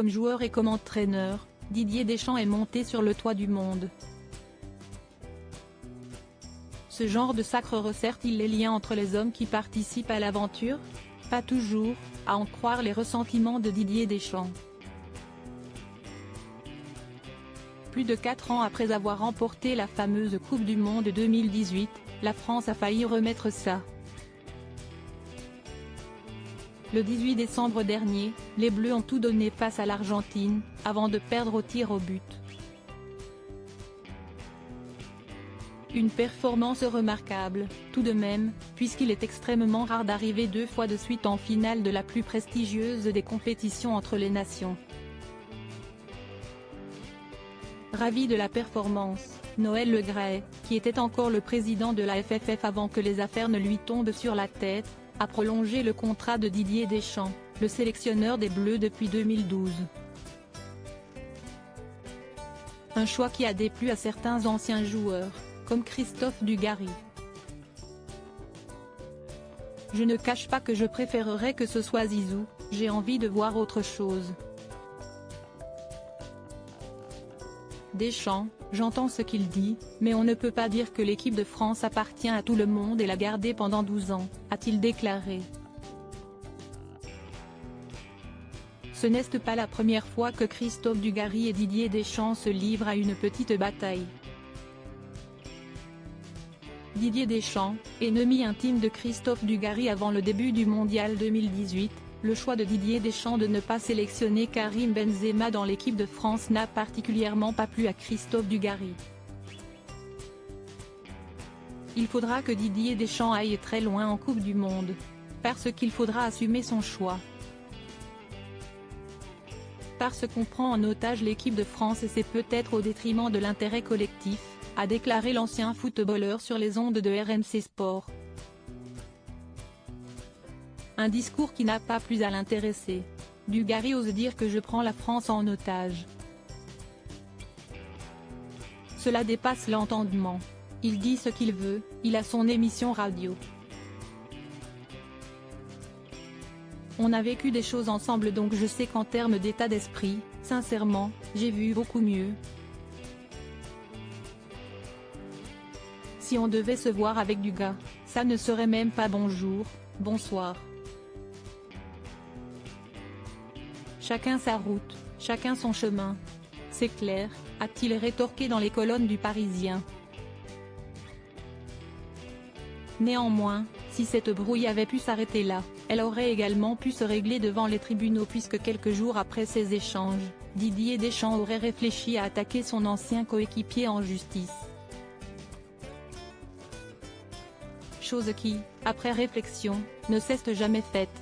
comme joueur et comme entraîneur, Didier Deschamps est monté sur le toit du monde. Ce genre de sacre resserre-t-il les liens entre les hommes qui participent à l'aventure? Pas toujours, à en croire les ressentiments de Didier Deschamps. Plus de 4 ans après avoir remporté la fameuse Coupe du Monde 2018, la France a failli remettre ça. Le 18 décembre dernier, les Bleus ont tout donné face à l'Argentine, avant de perdre au tir au but. Une performance remarquable, tout de même, puisqu'il est extrêmement rare d'arriver 2 fois de suite en finale de la plus prestigieuse des compétitions entre les nations. Ravi de la performance, Noël Le Graët, qui était encore le président de la FFF avant que les affaires ne lui tombent sur la tête, a prolongé le contrat de Didier Deschamps, le sélectionneur des Bleus depuis 2012. Un choix qui a déplu à certains anciens joueurs, comme Christophe Dugarry. Je ne cache pas que je préférerais que ce soit Zizou, j'ai envie de voir autre chose. Deschamps, j'entends ce qu'il dit, mais on ne peut pas dire que l'équipe de France appartient à tout le monde et l'a gardée pendant 12 ans, a-t-il déclaré. Ce n'est pas la première fois que Christophe Dugarry et Didier Deschamps se livrent à une petite bataille. Didier Deschamps, ennemi intime de Christophe Dugarry avant le début du Mondial 2018, le choix de Didier Deschamps de ne pas sélectionner Karim Benzema dans l'équipe de France n'a particulièrement pas plu à Christophe Dugarry. Il faudra que Didier Deschamps aille très loin en Coupe du Monde. Parce qu'il faudra assumer son choix. Parce qu'on prend en otage l'équipe de France et c'est peut-être au détriment de l'intérêt collectif, a déclaré l'ancien footballeur sur les ondes de RMC Sport. Un discours qui n'a pas plu à l'intéressé. Dugarry ose dire que je prends la France en otage. Cela dépasse l'entendement. Il dit ce qu'il veut, il a son émission radio. On a vécu des choses ensemble donc je sais qu'en termes d'état d'esprit, sincèrement, j'ai vu beaucoup mieux. Si on devait se voir avec du gars, ça ne serait même pas bonjour, bonsoir. Chacun sa route, chacun son chemin. C'est clair, a-t-il rétorqué dans les colonnes du Parisien. Néanmoins, si cette brouille avait pu s'arrêter là, elle aurait également pu se régler devant les tribunaux puisque quelques jours après ces échanges, Didier Deschamps aurait réfléchi à attaquer son ancien coéquipier en justice. Chose qui, après réflexion, ne s'est jamais faite.